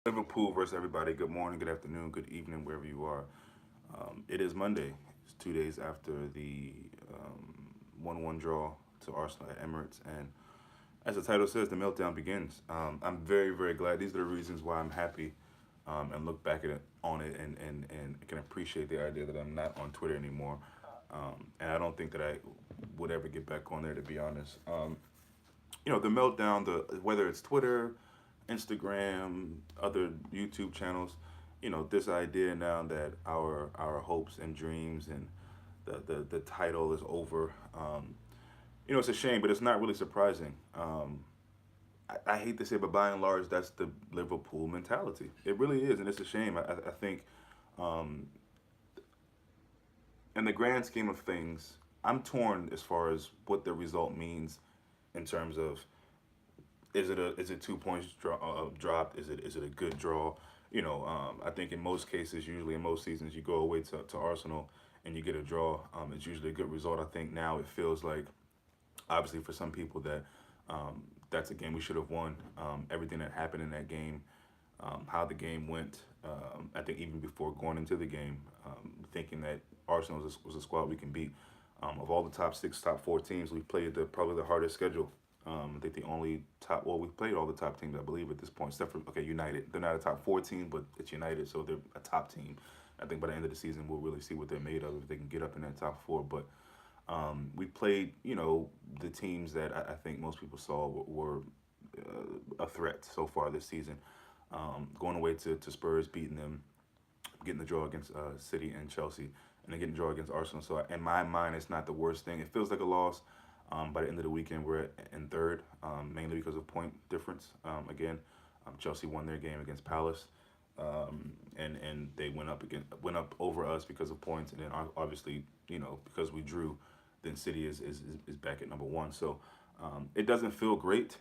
Liverpool versus everybody. Good morning, good afternoon, good evening, wherever you are. It is Monday. It's 2 days after the 1-1 draw to Arsenal at Emirates. And as the title says, the meltdown begins. I'm very, very glad. These are the reasons why I'm happy and look back at it on it and can appreciate the idea that I'm not on Twitter anymore. And I don't think that I would ever get back on there, to be honest. The meltdown, whether it's Twitter, Instagram, other YouTube channels, this idea now that our hopes and dreams and the title is over. It's a shame, but it's not really surprising. I hate to say it, but by and large, that's the Liverpool mentality. It really is, and it's a shame. I think, um, in the grand scheme of things, I'm torn as far as what the result means in terms of is it 2 points dropped? Is it a good draw? I think in most cases, usually in most seasons, you go away to Arsenal and you get a draw. It's usually a good result. I think now it feels like, obviously for some people, that that's a game we should have won. Everything that happened in that game, how the game went. I think even before going into the game, thinking that Arsenal was a squad we can beat. Of all the top six, top four teams, we've played probably the hardest schedule. I think the only we've played all the top teams, I believe, at this point, except for, okay, United. They're not a top four team, but it's United, so they're a top team. I think by the end of the season, we'll really see what they're made of if they can get up in that top four. But we played, the teams that I think most people saw were a threat so far this season. Going away to Spurs, beating them, getting the draw against City and Chelsea, and then getting the draw against Arsenal. So in my mind, it's not the worst thing. It feels like a loss. By the end of the weekend, we're in third, mainly because of point difference. Again, Chelsea won their game against Palace, and they went up over us because of points, and then obviously, because we drew, then City is back at number one. So it doesn't feel great,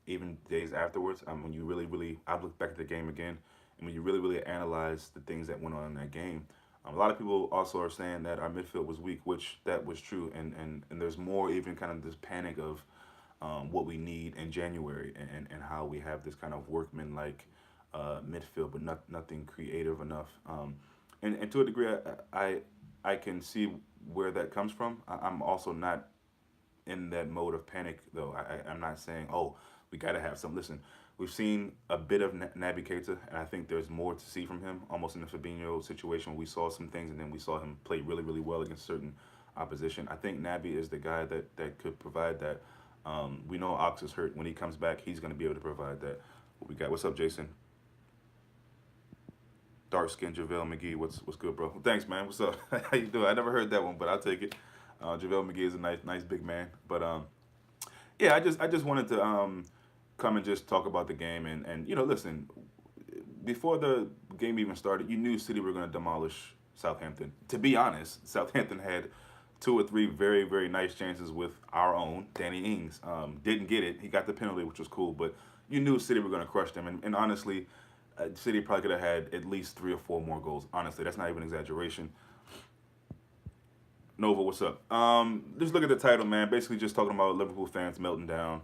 even days afterwards. When you really, really, I've looked back at the game again, and when you really, really analyze the things that went on in that game, a lot of people also are saying that our midfield was weak, which that was true, and there's more, even kind of this panic of what we need in January, and how we have this kind of workman-like midfield, but nothing creative enough. And to a degree, I can see where that comes from. I'm also not in that mode of panic, though. I'm not saying, oh, we got to have some. Listen, we've seen a bit of Naby Keita, and I think there's more to see from him. Almost in the Fabinho situation, we saw some things, and then we saw him play really, really well against certain opposition. I think Naby is the guy that could provide that. We know Ox is hurt. When he comes back, he's going to be able to provide that. What we got? What's up, Jason? Dark skin JaVale McGee. What's good, bro? Thanks, man. What's up? How you doing? I never heard that one, but I'll take it. JaVale McGee is a nice big man. But yeah, I just wanted to come and just talk about the game, and listen, before the game even started, you knew City were going to demolish Southampton. To be honest, Southampton had two or three very, very nice chances with our own Danny Ings. Didn't get it. He got the penalty, which was cool, but you knew City were going to crush them. And honestly, City probably could have had at least three or four more goals. Honestly, that's not even an exaggeration. Nova, what's up? Just look at the title, man. Basically, just talking about Liverpool fans melting down,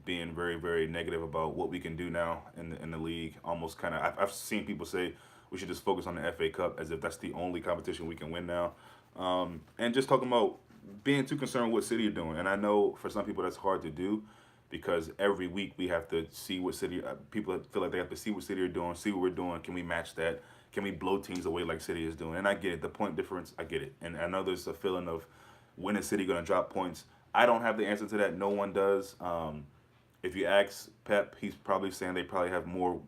being very, very negative about what we can do now in the league. Almost kind of, I've seen people say we should just focus on the FA Cup as if that's the only competition we can win now, and just talking about being too concerned with what City are doing. And I know for some people that's hard to do because every week we have to see what City. People feel like they have to see what City are doing, see what we're doing. Can we match that? Can we blow teams away like City is doing? And I get it. The point difference, I get it. And I know there's a feeling of when is City going to drop points? I don't have the answer to that. No one does. If you ask Pep, he's probably saying they probably have more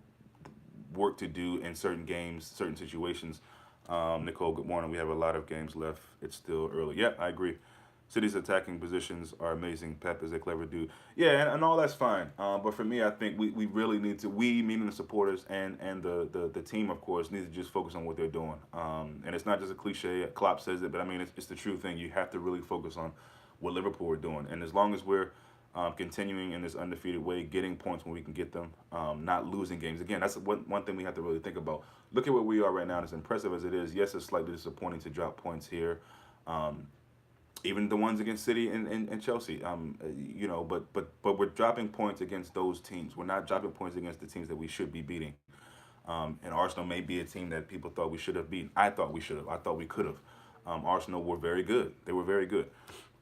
work to do in certain games, certain situations. Nicole, good morning. We have a lot of games left. It's still early. Yeah, I agree. City's attacking positions are amazing. Pep is a clever dude. Yeah, and all that's fine. But for me, I think we really need to, we, meaning the supporters and the team, of course, need to just focus on what they're doing. And it's not just a cliche. Klopp says it, but I mean, it's the true thing. You have to really focus on what Liverpool are doing. And as long as we're continuing in this undefeated way, getting points when we can get them, not losing games. Again, that's one thing we have to really think about. Look at where we are right now. And as impressive as it is, yes, it's slightly disappointing to drop points here. even the ones against City and Chelsea. You know, but we're dropping points against those teams. We're not dropping points against the teams that we should be beating. And Arsenal may be a team that people thought we should have beaten. I thought we should have. I thought we could have. Arsenal were very good. They were very good.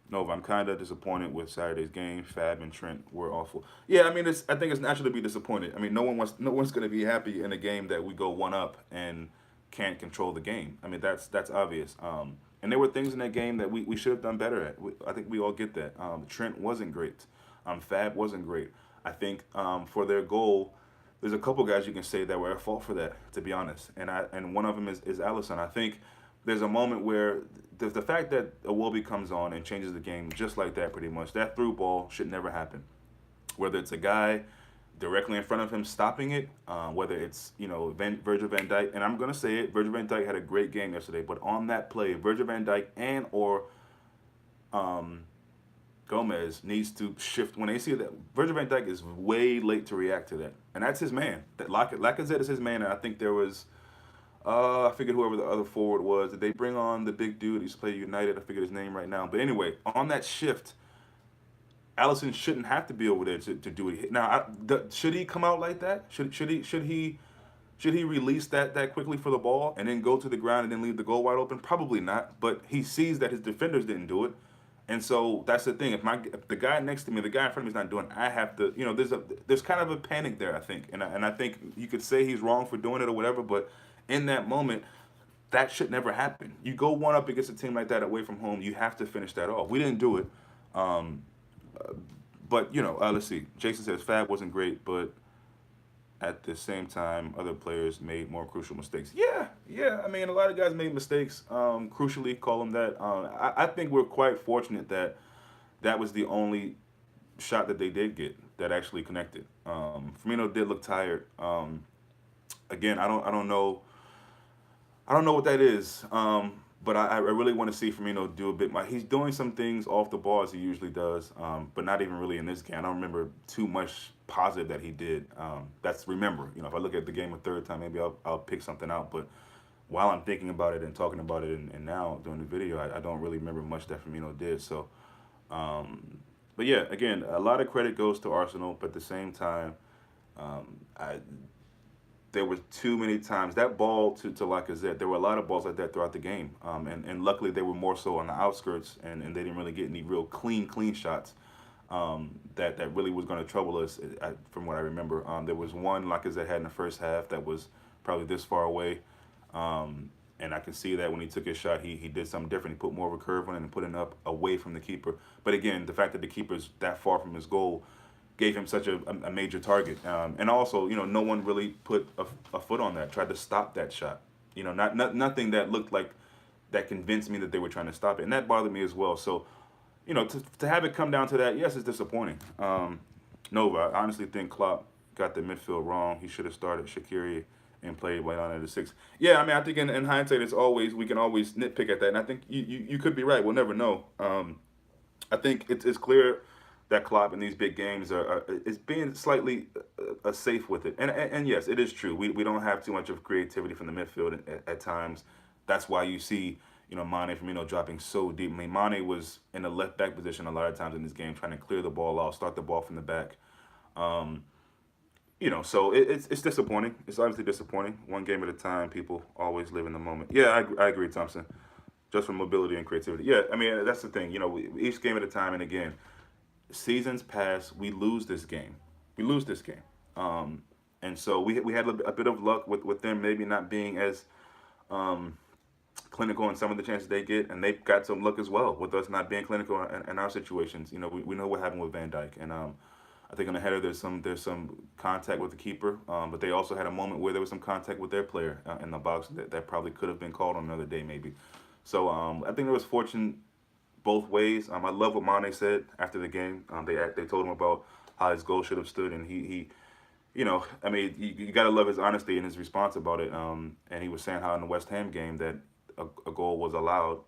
Nova, I'm kind of disappointed with Saturday's game. Fab and Trent were awful. Yeah, I mean, I think it's natural to be disappointed. I mean, no one's going to be happy in a game that we go one up and can't control the game. I mean, that's obvious. And there were things in that game that we should have done better at. I think we all get that. Trent wasn't great. Fab wasn't great. I think for their goal, there's a couple guys you can say that were at fault for that, to be honest. And one of them is Allison. I think there's a moment where the fact that Iwobi comes on and changes the game just like that, pretty much, that through ball should never happen. Whether it's a guy directly in front of him stopping it, whether it's Virgil van Dijk, and I'm gonna say it, Virgil van Dijk had a great game yesterday, but on that play, Virgil van Dijk and or Gomez needs to shift when they see that Virgil van Dijk is way late to react to that, and that's his man. That Lacazette is his man, and I think there was. I figured whoever the other forward was. Did they bring on the big dude? He used to play United. I figured his name right now. But anyway, on that shift, Allison shouldn't have to be over there to do it. Now, should he come out like that? Should he release that quickly for the ball and then go to the ground and then leave the goal wide open? Probably not. But he sees that his defenders didn't do it, and so that's the thing. If the guy next to me, the guy in front of me is not doing it, I have to. There's kind of a panic there, I think, and I think you could say he's wrong for doing it or whatever, but in that moment, that should never happen. You go one up against a team like that away from home, you have to finish that off. We didn't do it. But, let's see. Jason says Fab wasn't great, but at the same time, other players made more crucial mistakes. Yeah. I mean, a lot of guys made mistakes. Crucially, call them that. I think we're quite fortunate that was the only shot that they did get that actually connected. Firmino did look tired. Again, I don't know. I don't know what that is, but I really want to see Firmino do a bit more. He's doing some things off the ball as he usually does, but not even really in this game. I don't remember too much positive that he did. Remember, if I look at the game a third time, maybe I'll pick something out. But while I'm thinking about it and talking about it, and now doing the video, I don't really remember much that Firmino did. So, but yeah, again, a lot of credit goes to Arsenal, but at the same time, there was too many times that ball to Lacazette. There were a lot of balls like that throughout the game, and luckily they were more so on the outskirts, and they didn't really get any real clean shots that really was going to trouble us. From what I remember, there was one Lacazette had in the first half that was probably this far away, and I can see that when he took his shot, he did something different. He put more of a curve on it and put it up away from the keeper. But again, the fact that the keeper's that far from his goal gave him such a major target. And also, no one really put a foot on that, tried to stop that shot. Nothing that looked like that convinced me that they were trying to stop it. And that bothered me as well. So, to have it come down to that, yes, it's disappointing. Nova, I honestly think Klopp got the midfield wrong. He should have started Shaqiri and played way on at the 6. Yeah, I mean, I think in hindsight, we can always nitpick at that. And I think you could be right. We'll never know. I think it's clear that Klopp in these big games is being slightly safe with it. And yes, it is true. We don't have too much of creativity from the midfield at times. That's why you see, Mane and Firmino dropping so deep. I mean, Mane was in the left back position a lot of times in this game, trying to clear the ball out, start the ball from the back. So it's disappointing. It's obviously disappointing. One game at a time. People always live in the moment. Yeah, I agree, Thompson. Just for mobility and creativity. Yeah, I mean, that's the thing. Each game at a time. And again, seasons pass, we lose this game. And so we had a bit of luck with them maybe not being as clinical in some of the chances they get, and they've got some luck as well with us not being clinical in our situations. We know what happened with Van Dijk, and I think on the header there's some contact with the keeper, but they also had a moment where there was some contact with their player in the box that probably could have been called on another day maybe. So I think there was fortune both ways. I love what Mane said after the game. They told him about how his goal should have stood, and he I mean, you got to love his honesty and his response about it. And he was saying how in the West Ham game that a goal was allowed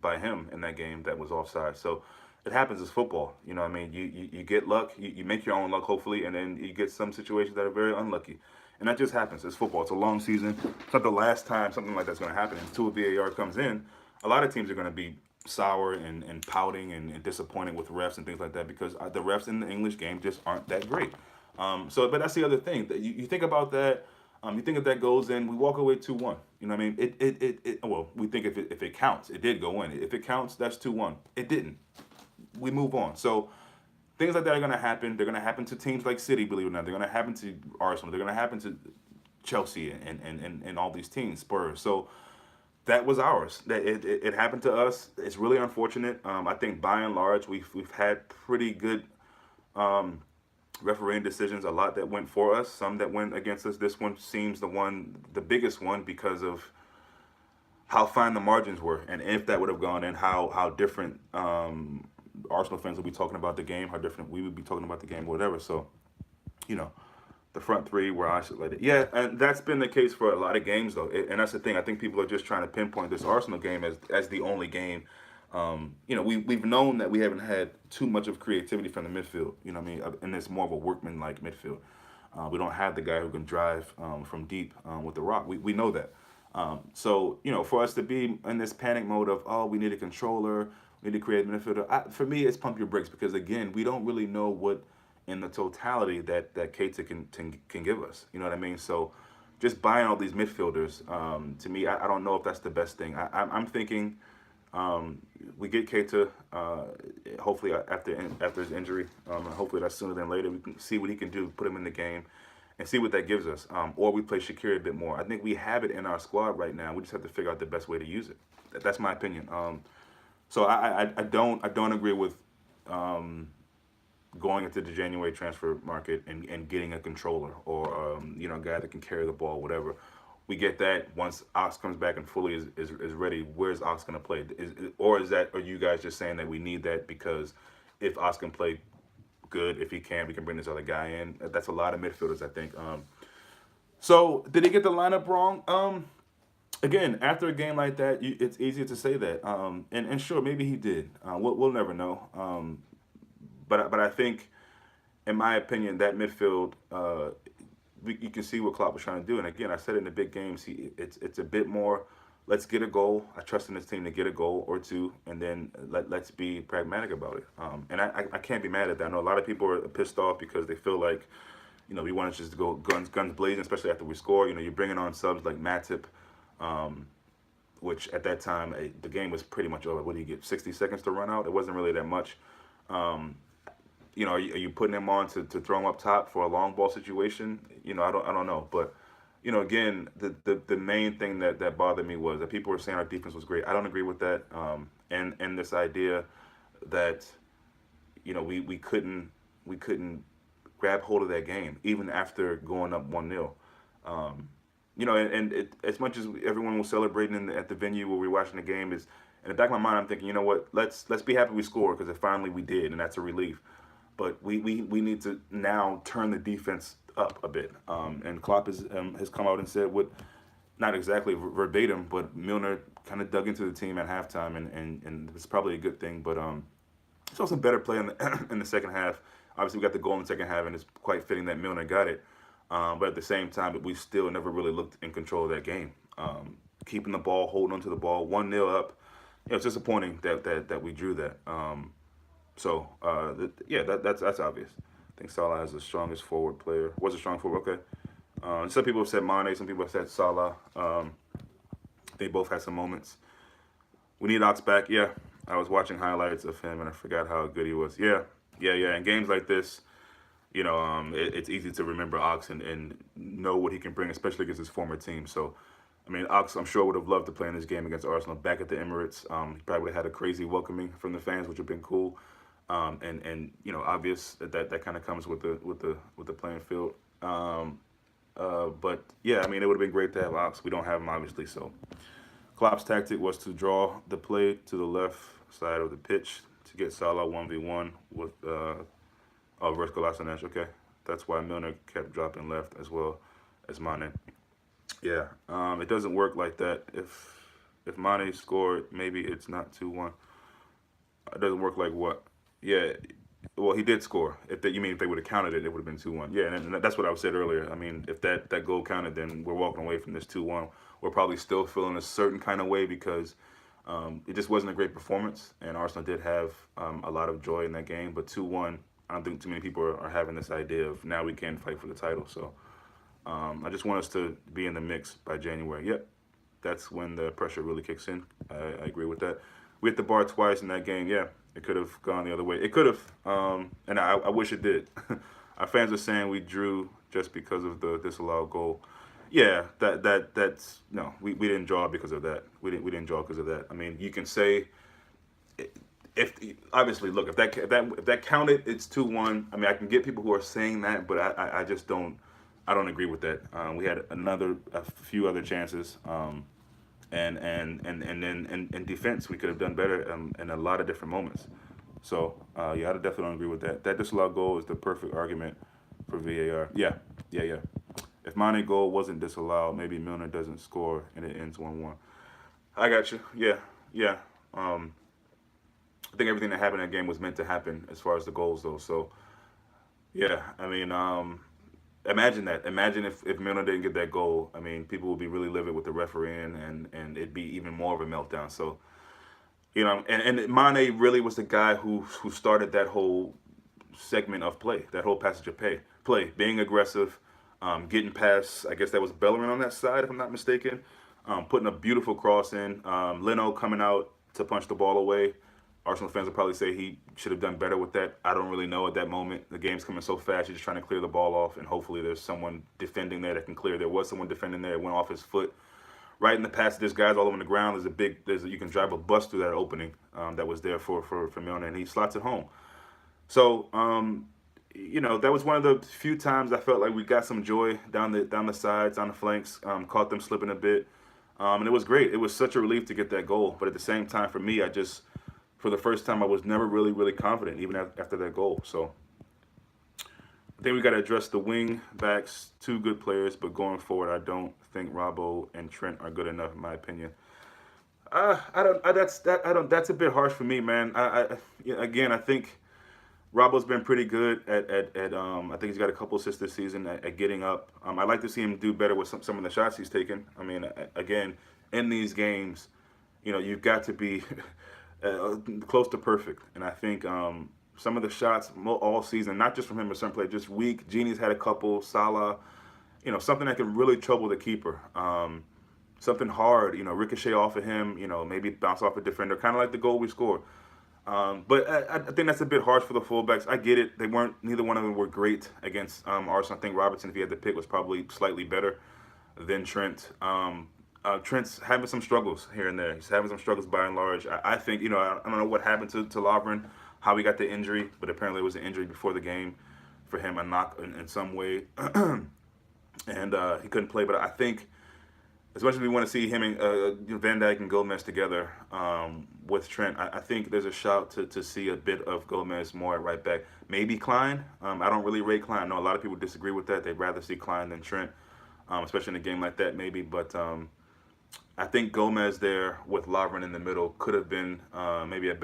by him in that game that was offside. So it happens as football. I mean, you get luck, you make your own luck hopefully, and then you get some situations that are very unlucky. And that just happens. It's football. It's a long season. It's not the last time something like that's going to happen. Until VAR comes in, a lot of teams are going to be sour and pouting and disappointed with refs and things like that because the refs in the English game just aren't that great. But that's the other thing. You think about that. You think if that goes in, we walk away 2-1. You know what I mean? Well, we think if it counts, it did go in. If it counts, that's 2-1. It didn't. We move on. So things like that are going to happen. They're going to happen to teams like City, believe it or not. They're going to happen to Arsenal. They're going to happen to Chelsea and all these teams, Spurs. So that was ours. It happened to us. It's really unfortunate. I think by and large we've had pretty good refereeing decisions. A lot that went for us, some that went against us. This one seems the biggest one because of how fine the margins were, and if that would have gone in, how different Arsenal fans would be talking about the game, how different we would be talking about the game, whatever. So, you know, the front three were isolated. Yeah, and that's been the case for a lot of games, though. And that's the thing. I think people are just trying to pinpoint this Arsenal game as the only game. We've known that we haven't had too much of creativity from the midfield. You know what I mean? And it's more of a workman-like midfield. We don't have the guy who can drive from deep with the rock. We know that. For us to be in this panic mode of, oh, we need a controller, we need to create a midfielder, for me, it's pump your brakes because, again, we don't really know what in the totality that Keita can give us. You know what I mean? So just buying all these midfielders, to me, I don't know if that's the best thing. I'm thinking we get Keita, hopefully after his injury. Hopefully that's sooner than later. We can see what he can do, put him in the game, and see what that gives us. Or we play Shaqiri a bit more. I think we have it in our squad right now. We just have to figure out the best way to use it. That's my opinion. So I don't agree with going into the January transfer market and getting a controller or a guy that can carry the ball, whatever. We get that once Ox comes back and fully is ready. Where's Ox going to play? Are you guys just saying that we need that because if Ox can play good, if he can, we can bring this other guy in? That's a lot of midfielders, I think. So did he get the lineup wrong? Again, after a game like that, it's easier to say that. And sure, maybe he did. We'll never know. But I think, in my opinion, that midfield, you can see what Klopp was trying to do. And again, I said it in the big games, it's a bit more, let's get a goal. I trust in this team to get a goal or two, and then let's be pragmatic about it. And I can't be mad at that. I know a lot of people are pissed off because they feel like, we want to just go guns blazing, especially after we score. You're bringing on subs like Matip, which at that time, the game was pretty much over. What do you get, 60 seconds to run out? It wasn't really that much. Are you putting him on to throw him up top for a long ball situation? I don't know. But, again, the main thing that bothered me was that people were saying our defense was great. I don't agree with that. And this idea that, we couldn't grab hold of that game, even after going up 1-0. As much as everyone was celebrating at the venue where we were watching the game, is in the back of my mind, I'm thinking, you know what? Let's be happy we scored because finally we did, and that's a relief. But we need to now turn the defense up a bit. And Klopp has come out and said what, not exactly verbatim, but Milner kind of dug into the team at halftime, and it's probably a good thing. But saw some better play in the second half. Obviously, we got the goal in the second half, and it's quite fitting that Milner got it. But at the same time, we still never really looked in control of that game. Keeping the ball, holding onto the ball, 1-0 up. It's disappointing that we drew that. That's obvious. I think Salah has the strongest forward player. Was a strong forward, okay. Some people have said Mane, some people have said Salah. They both had some moments. We need Ox back, yeah. I was watching highlights of him and I forgot how good he was. Yeah. In games like this, it's easy to remember Ox and know what he can bring, especially against his former team. So, Ox, I'm sure, would have loved to play in this game against Arsenal back at the Emirates. He probably would have had a crazy welcoming from the fans, which would have been cool. Obvious that kind of comes with the playing field. But yeah, it would have been great to have Ox. We don't have him, obviously. So Klopp's tactic was to draw the play to the left side of the pitch to get Salah 1v1 with versus Kolasinac. Okay, that's why Milner kept dropping left as well as Mane. Yeah, it doesn't work like that. If Mane scored, maybe it's not 2-1. It doesn't work like what? Yeah, well, he did score. You mean if they would have counted it, it would have been 2-1. Yeah, and that's what I said earlier. If that goal counted, then we're walking away from this 2-1. We're probably still feeling a certain kind of way because It just wasn't a great performance, and Arsenal did have a lot of joy in that game. But 2-1, I don't think too many people are having this idea of now we can fight for the title. So I just want us to be in the mix by January. Yep, that's when the pressure really kicks in. I agree with that. We hit the bar twice in that game. Yeah, it could have gone the other way. It could have, and I wish it did. Our fans are saying we drew just because of the disallowed goal. Yeah, that's no. We didn't draw because of that. We didn't draw because of that. I mean, you can say if obviously look if that counted, it's 2-1. I mean, I can get people who are saying that, but I just don't. I don't agree with that. We had a few other chances, and then in defense we could have done better in a lot of different moments. So yeah, I definitely don't agree with that. That disallowed goal is the perfect argument for VAR. Yeah. If Mane goal wasn't disallowed, maybe Milner doesn't score and it ends 1-1. I got you. Yeah. I think everything that happened in that game was meant to happen as far as the goals though. So yeah, I mean, imagine that. Imagine if Milner didn't get that goal. I mean, people would be really livid with the refereeing, and it'd be even more of a meltdown. So and Mane really was the guy who started that whole segment of play, that whole passage of play, being aggressive, getting past. I guess that was Bellerin on that side, if I'm not mistaken, putting a beautiful cross in. Leno coming out to punch the ball away. Arsenal fans will probably say he should have done better with that. I don't really know at that moment. The game's coming so fast, you're just trying to clear the ball off, and hopefully there's someone defending there that can clear. There was someone defending there. It went off his foot. Right in the pass, there's guys all over the ground. You can drive a bus through that opening that was there for Milner, and he slots it home. So, that was one of the few times I felt like we got some joy down the sides, down the flanks, caught them slipping a bit. And it was great. It was such a relief to get that goal. But at the same time, for me, for the first time, I was never really, really confident, even after that goal. So I think we got to address the wing backs, two good players, but going forward, I don't think Robbo and Trent are good enough, in my opinion. That's a bit harsh for me, man. Again, I think Robbo's been pretty good at I think he's got a couple assists this season at getting up. I'd like to see him do better with some of the shots he's taken. I mean, again, in these games, you've got to be close to perfect. And I think some of the shots all season, not just from him, but some play just weak. Gini's had a couple. Salah, something that can really trouble the keeper. Something hard, ricochet off of him, maybe bounce off a defender, kind of like the goal we scored. But I think that's a bit harsh for the fullbacks. I get it. Neither one of them were great against Arsenal. I think Robertson, if he had the pick, was probably slightly better than Trent. Trent's having some struggles here and there. He's having some struggles by and large. I think, I don't know what happened to Lovren, how he got the injury, but apparently it was an injury before the game for him, a knock in some way. And he couldn't play. But I think as much as we want to see him and Van Dijk and Gomez together with Trent, I think there's a shout to see a bit of Gomez more at right back. Maybe Klein. I don't really rate Klein. I know a lot of people disagree with that. They'd rather see Klein than Trent, especially in a game like that maybe. But I think Gomez there with Lovren in the middle could have been maybe a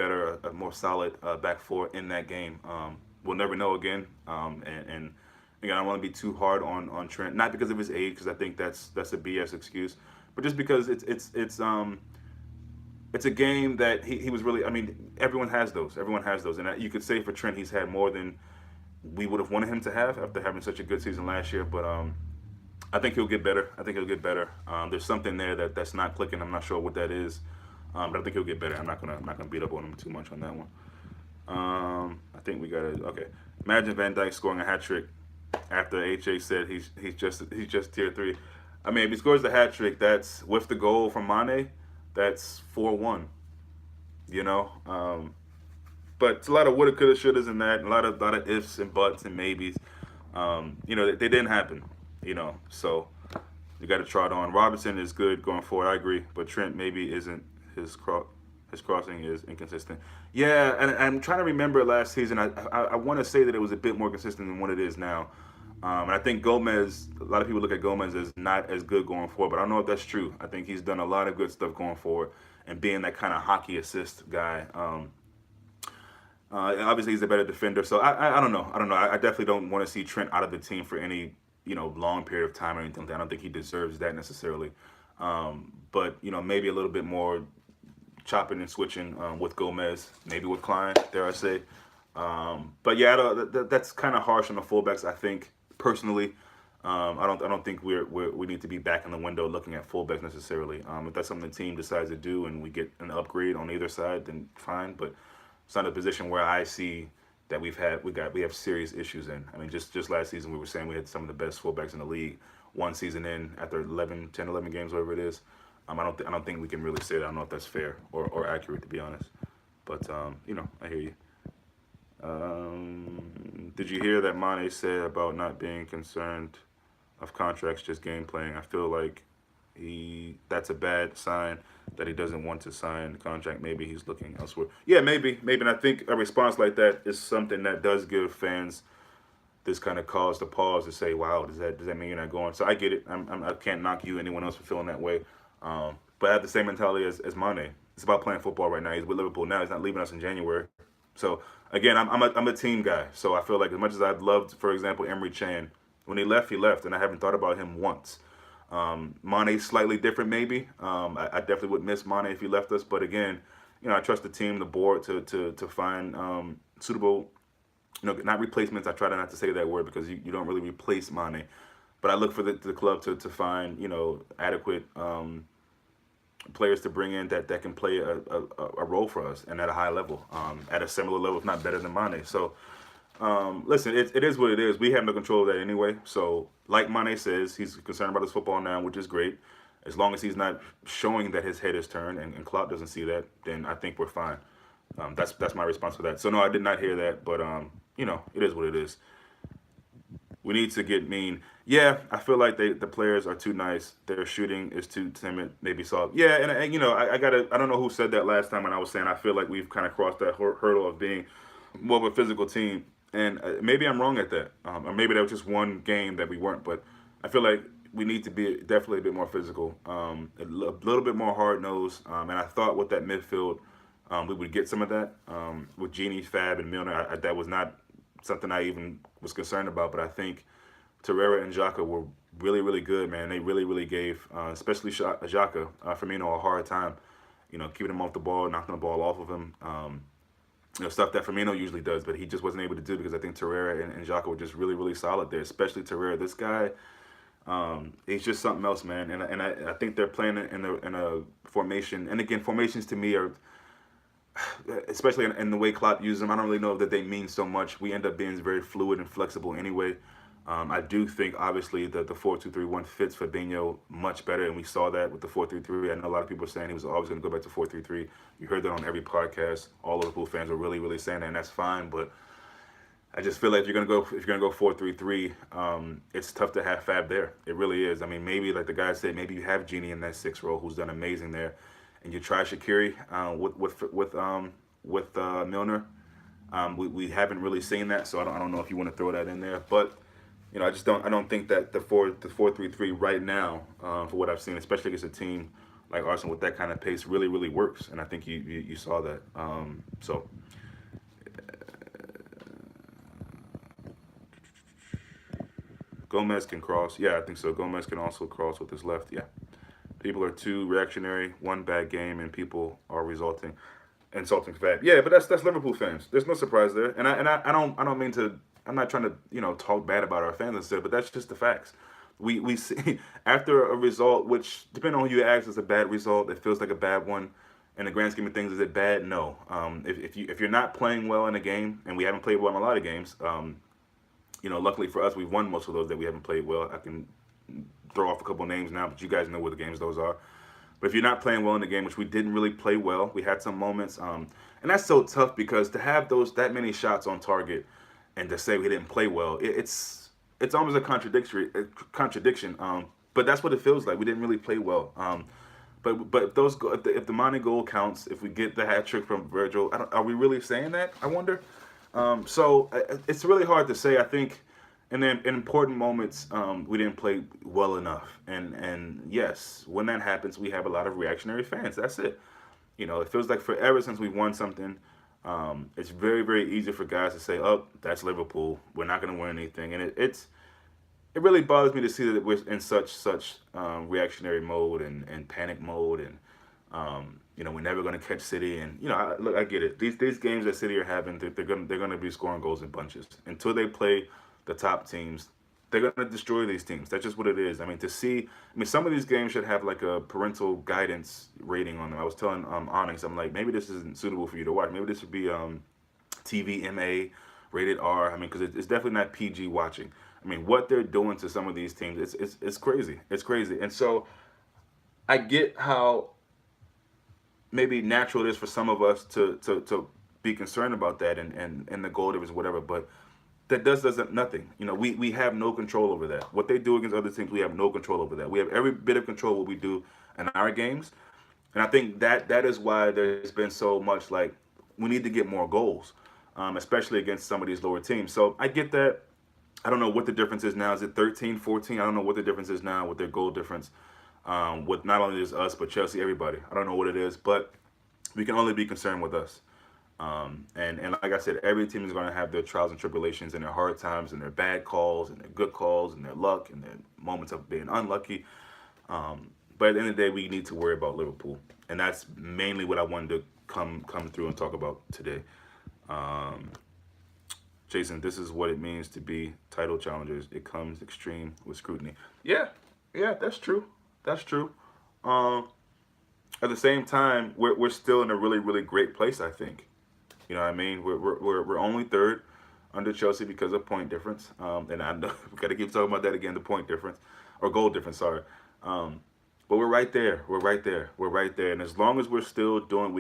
more solid back four in that game. We'll never know again. And again, I don't want to be too hard on Trent, not because of his age, because I think that's a BS excuse, but just because it's a game that he was really. I mean, everyone has those. And you could say for Trent, he's had more than we would have wanted him to have after having such a good season last year. But I think he'll get better. There's something there that's not clicking. I'm not sure what that is, but I think he'll get better. I'm not gonna beat up on him too much on that one. I think we gotta. Okay, imagine Van Dijk scoring a hat trick after HA said he's just tier 3. I mean, if he scores the hat trick, that's with the goal from Mane, that's 4-1. But it's a lot of woulda, coulda, shouldas in that, and a lot of ifs and buts and maybes. They didn't happen. So you got to trot on. Robertson is good going forward. I agree, but Trent maybe isn't. His crossing is inconsistent. Yeah, and I'm trying to remember last season. I want to say that it was a bit more consistent than what it is now. And I think Gomez, a lot of people look at Gomez as not as good going forward, but I don't know if that's true. I think he's done a lot of good stuff going forward and being that kind of hockey assist guy. Obviously, he's a better defender. So I don't know. I definitely don't want to see Trent out of the team for any long period of time or anything like that. I don't think he deserves that necessarily. But maybe a little bit more chopping and switching with Gomez, maybe with Klein, dare I say. But yeah, that's kind of harsh on the fullbacks. I think personally, I don't think we need to be back in the window looking at fullbacks necessarily. If that's something the team decides to do and we get an upgrade on either side, then fine. But it's not a position where I see that we have serious issues in. I mean, just last season we were saying we had some of the best fullbacks in the league. One season in, after 10, 11 games, whatever it is. I don't think we can really say that. I don't know if that's fair or accurate, to be honest. But I hear you. Did you hear that Mane said about not being concerned of contracts, just game playing? I feel like that's a bad sign that he doesn't want to sign the contract. Maybe he's looking elsewhere. Yeah, maybe. And I think a response like that is something that does give fans this kind of cause to pause to say, "Wow, does that mean you're not going?" So I get it. I can't knock you, anyone else, for feeling that way. But I have the same mentality as Mane. It's about playing football right now. He's with Liverpool now. He's not leaving us in January. So again, I'm a team guy. So I feel like as much as I've loved, for example, Emery Chan, when he left, and I haven't thought about him once. Mane's slightly different, maybe. I definitely would miss Mane if he left us. But again, I trust the team, the board, to find suitable, not replacements. I try not to say that word because you don't really replace Mane. But I look for the club to find, adequate players to bring in that can play a role for us and at a high level, at a similar level, if not better than Mane. So, listen, it is what it is. We have no control of that anyway. So, like Mane says, he's concerned about his football now, which is great. As long as he's not showing that his head is turned and Klopp doesn't see that, then I think we're fine. That's my response to that. So, no, I did not hear that, but, it is what it is. We need to get mean. Yeah, I feel like the players are too nice. Their shooting is too timid, maybe soft. Yeah, and I don't know who said that last time when I was saying I feel like we've kind of crossed that hurdle of being more of a physical team. And maybe I'm wrong at that. Or maybe that was just one game that we weren't. But I feel like we need to be definitely a bit more physical, a little bit more hard-nosed. And I thought with that midfield, we would get some of that. With Genie, Fab, and Milner, that was not something I even was concerned about, but I think Torreira and Xhaka were really, really good, man. They really, really gave, especially Xhaka, Firmino, a hard time, keeping him off the ball, knocking the ball off of him, stuff that Firmino usually does, but he just wasn't able to do because I think Torreira and Xhaka were just really, really solid there, especially Torreira. This guy, he's just something else, man, and I think they're playing in a formation, and again, formations to me are, especially in the way Klopp uses them, I don't really know that they mean so much. We end up being very fluid and flexible anyway. I do think, obviously, that the 4-2-3-1 fits Fabinho much better, and we saw that with the 4-3-3. I know a lot of people are saying he was always going to go back to 4-3-3. You heard that on every podcast. All Liverpool fans were really, really saying that, and that's fine. But I just feel like if you're going to go 4-3-3, it's tough to have Fab there. It really is. I mean, maybe like the guy said, maybe you have Genie in that 6 role, who's done amazing there, and you try Shaqiri with Milner. We haven't really seen that, so I don't know if you want to throw that in there, but. I don't think that the 4-3-3 right now, for what I've seen, especially against a team like Arsenal with that kind of pace, really, really works. And I think you saw that. So Gomez can cross. Yeah, I think so. Gomez can also cross with his left. Yeah. People are too reactionary. One bad game and people are insulting Fab. Yeah, but that's Liverpool fans. There's no surprise there. And I don't mean to. I'm not trying to, talk bad about our fans instead, but that's just the facts. We see after a result, which depending on who you ask, is a bad result. It feels like a bad one. In the grand scheme of things, is it bad? No. If you're not playing well in a game, and we haven't played well in a lot of games, luckily for us, we've won most of those that we haven't played well. I can throw off a couple names now, but you guys know what the games those are. But if you're not playing well in the game, which we didn't really play well, we had some moments, and that's so tough because to have that many shots on target. And to say we didn't play well, it's almost a contradiction. But that's what it feels like. We didn't really play well. But if the Mane goal counts, if we get the hat trick from Virgil, are we really saying that? I wonder. So it's really hard to say. I think in important moments we didn't play well enough. And yes, when that happens, we have a lot of reactionary fans. That's it. It feels like forever since we won something. It's very, very easy for guys to say, "Oh, that's Liverpool. We're not going to win anything," and it really bothers me to see that we're in such reactionary mode and panic mode, and You know, we're never going to catch City, and you know, look, I get it. These games that City are having, they're gonna be scoring goals in bunches until they play the top teams. They're going to destroy these teams. That's just what it is. I mean, some of these games should have like a parental guidance rating on them. I was telling Onyx, I'm like, maybe this isn't suitable for you to watch. Maybe this would be TVMA, rated R. I mean, because it's definitely not PG watching. I mean, what they're doing to some of these teams, it's crazy. It's crazy. And so I get how maybe natural it is for some of us to be concerned about that and the goal difference, whatever. But that doesn't nothing. You know, we have no control over that. What they do against other teams, we have no control over that. We have every bit of control what we do in our games, and I think that is why there's been so much like we need to get more goals, especially against some of these lower teams. So I get that. I don't know what the difference is now. Is it 13, 14? I don't know what the difference is now with their goal difference. With not only just us, but Chelsea, everybody. I don't know what it is, but we can only be concerned with us. And like I said, every team is going to have their trials and tribulations and their hard times and their bad calls and their good calls and their luck and their moments of being unlucky. But at the end of the day, we need to worry about Liverpool. And that's mainly what I wanted to come through and talk about today. Jason, this is what it means to be title challengers. It comes extreme with scrutiny. Yeah, that's true. That's true. At the same time, we're still in a really, really great place, I think. You know what I mean? We're only third under Chelsea because of point difference. And I know we got to keep talking about that again, the point difference or goal difference. Sorry. But we're right there. We're right there. We're right there. And as long as we're still doing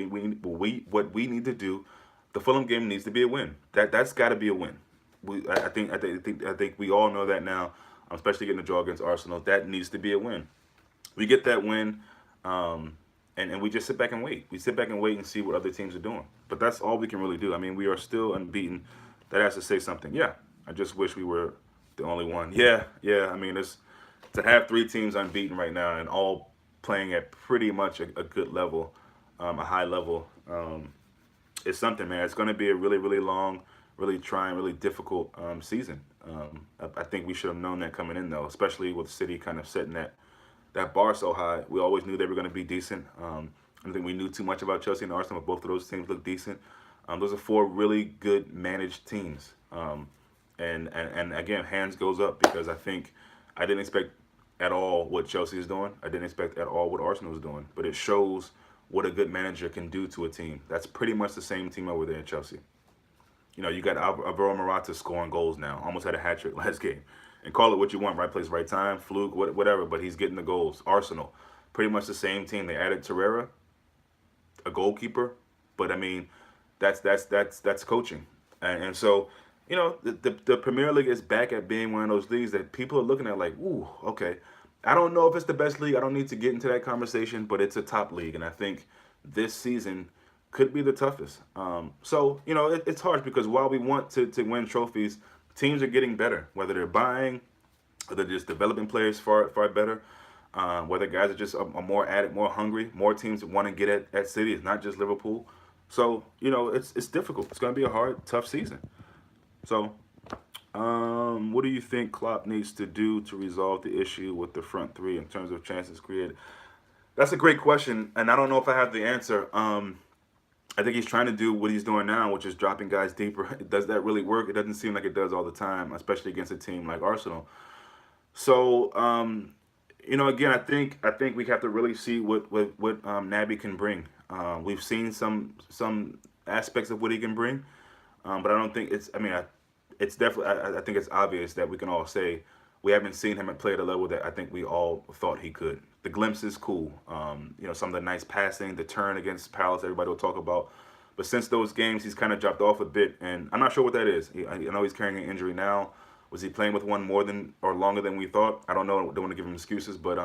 what we need to do, the Fulham game needs to be a win. That's got to be a win. I think we all know that now. Especially getting a draw against Arsenal, that needs to be a win. We get that win. And we just sit back and wait. We sit back and wait and see what other teams are doing. But that's all we can really do. I mean, we are still unbeaten. That has to say something. Yeah, I just wish we were the only one. Yeah. I mean, to have three teams unbeaten right now and all playing at pretty much a good level, a high level, it's something, man. It's going to be a really, really long, really trying, really difficult season. I think we should have known that coming in, though, especially with City kind of setting that bar so high. We always knew they were going to be decent. I don't think we knew too much about Chelsea and Arsenal, but both of those teams look decent. Those are four really good managed teams. And again, hands goes up because I think I didn't expect at all what Chelsea is doing. I didn't expect at all what Arsenal is doing. But it shows what a good manager can do to a team. That's pretty much the same team over there in Chelsea. You know, you got Alvaro Morata scoring goals now. Almost had a hat trick last game. And call it what you want, right place, right time, fluke, whatever, but he's getting the goals. Arsenal, pretty much the same team. They added Torreira, a goalkeeper, but I mean, that's coaching. And so, you know, the Premier League is back at being one of those leagues that people are looking at like, ooh, okay. I don't know if it's the best league. I don't need to get into that conversation, but it's a top league. And I think this season could be the toughest. So, you know, it's hard because while we want to win trophies, teams are getting better, whether they're buying, whether they're just developing players far better, whether guys are just are more at it, more hungry, more teams want to get at City. It's not just Liverpool. So, you know, it's difficult. It's going to be a hard, tough season. So, what do you think Klopp needs to do to resolve the issue with the front three in terms of chances created? That's a great question, and I don't know if I have the answer. I think he's trying to do what he's doing now, which is dropping guys deeper. Does that really work? It doesn't seem like it does all the time, especially against a team like Arsenal. So, you know, again, I think we have to really see what Naby can bring. We've seen some aspects of what he can bring, but I don't think it's. I mean, it's definitely. I think it's obvious that we can all say we haven't seen him play at a level that I think we all thought he could. The glimpse is cool. You know, some of the nice passing, the turn against Palace, everybody will talk about. But since those games, he's kind of dropped off a bit, and I'm not sure what that is. I know he's carrying an injury now. Was he playing with one more than or longer than we thought? I don't know. Don't want to give him excuses, but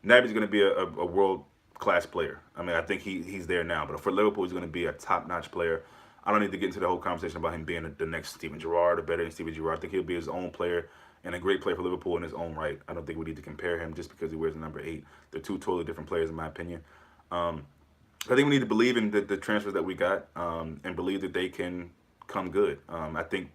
Naby's going to be a world-class player. I mean, I think he's there now. But for Liverpool, he's going to be a top-notch player. I don't need to get into the whole conversation about him being the next Steven Gerrard or better than Steven Gerrard. I think he'll be his own player and a great player for Liverpool in his own right. I don't think we need to compare him just because he wears the number 8. They're two totally different players, in my opinion. I think we need to believe in the transfers that we got and believe that they can come good. I don't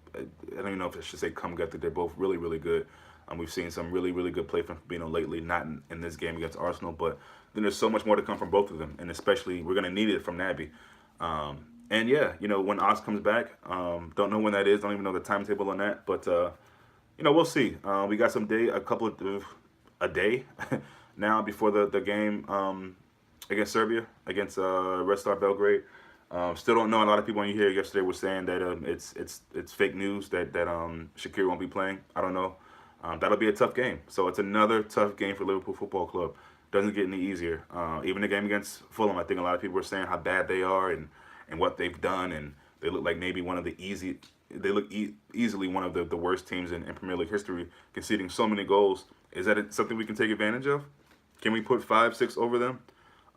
even know if I should say come good. I think they're both really, really good. We've seen some really, really good play from Fabinho lately, not in this game against Arsenal, but then there's so much more to come from both of them, and especially we're going to need it from Naby. And yeah, when Oz comes back, don't know when that is, don't even know the timetable on that, but we'll see. We got a day now before the game against Serbia, against Red Star Belgrade. Still don't know. A lot of people on here yesterday were saying that it's fake news that Shaqiri won't be playing. I don't know. That'll be a tough game. So it's another tough game for Liverpool Football Club. Doesn't get any easier. Even the game against Fulham, I think a lot of people were saying how bad they are and what they've done, and they look like maybe one of the easily one of the worst teams in Premier League history, conceding so many goals. Is that something we can take advantage of? Can we put 5-6 over them?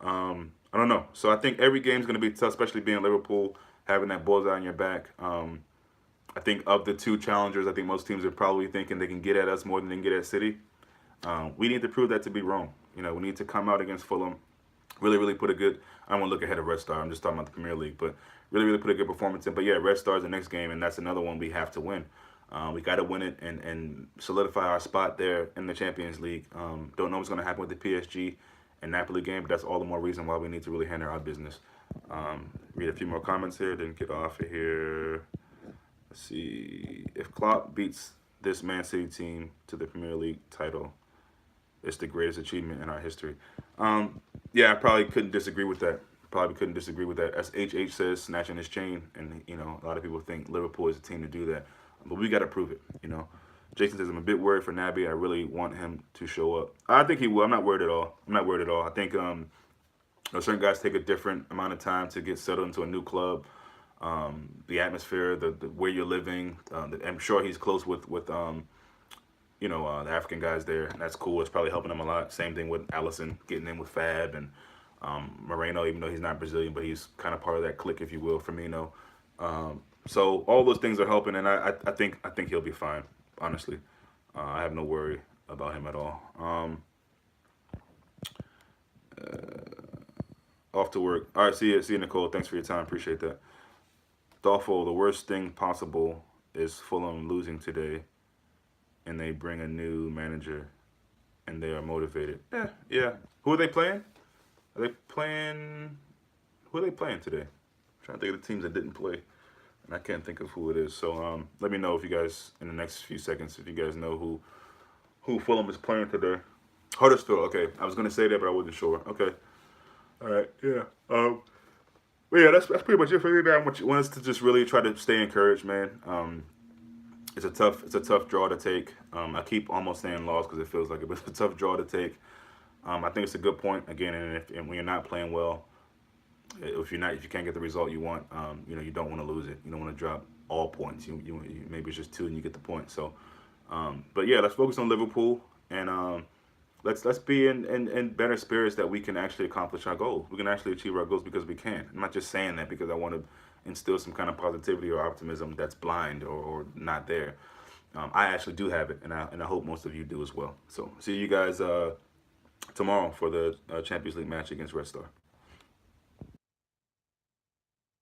I don't know. So I think every game's going to be tough, especially being Liverpool, having that bullseye on your back. I think of the two challengers, I think most teams are probably thinking they can get at us more than they can get at City. We need to prove that to be wrong. We need to come out against Fulham, really, really put a good, I don't want to look ahead of Red Star, I'm just talking about the Premier League, but really, really put a good performance in. But yeah, Red Star's the next game, and that's another one we have to win. We got to win it and solidify our spot there in the Champions League. Don't know what's going to happen with the PSG and Napoli game, but that's all the more reason why we need to really handle our business. Read a few more comments here, then get off of here. Let's see. If Klopp beats this Man City team to the Premier League title, it's the greatest achievement in our history. Yeah, I probably couldn't disagree with that. As HH says, snatching his chain, and a lot of people think Liverpool is a team to do that, but we got to prove it. Jason says I'm a bit worried for Naby. I really want him to show up. I think he will. I'm not worried at all. I think certain guys take a different amount of time to get settled into a new club. The atmosphere, the where you're living. I'm sure he's close with the African guys there, and that's cool. It's probably helping him a lot. Same thing with Alisson, getting in with Fab and Moreno, even though he's not Brazilian, but he's kind of part of that clique, if you will, Firmino. So all those things are helping, and I think he'll be fine. Honestly, I have no worry about him at all. Off to work. All right, see you, Nicole. Thanks for your time. Appreciate that. Thoughtful. The worst thing possible is Fulham losing today, and they bring a new manager, and they are motivated. Yeah. Who are they playing? Who are they playing today? I'm trying to think of the teams that didn't play, and I can't think of who it is. So let me know if you guys, in the next few seconds, if you guys know who Fulham is playing today. Huddersfield. Okay, I was gonna say that, but I wasn't sure. Okay. All right. Yeah. But yeah, that's pretty much it for me, man. I want us to just really try to stay encouraged, man. It's a tough draw to take. I keep almost saying loss because it feels like it, but it's a tough draw to take. I think it's a good point again, and when you're not playing well, if you can't get the result you want, you don't want to lose it. You don't want to drop all points. You maybe it's just 2 and you get the point. So, but yeah, let's focus on Liverpool and let's be in better spirits that we can actually accomplish our goals. We can actually achieve our goals because we can. I'm not just saying that because I want to instill some kind of positivity or optimism that's blind or not there. I actually do have it, and I hope most of you do as well. So see you guys tomorrow for the Champions League match against Red Star.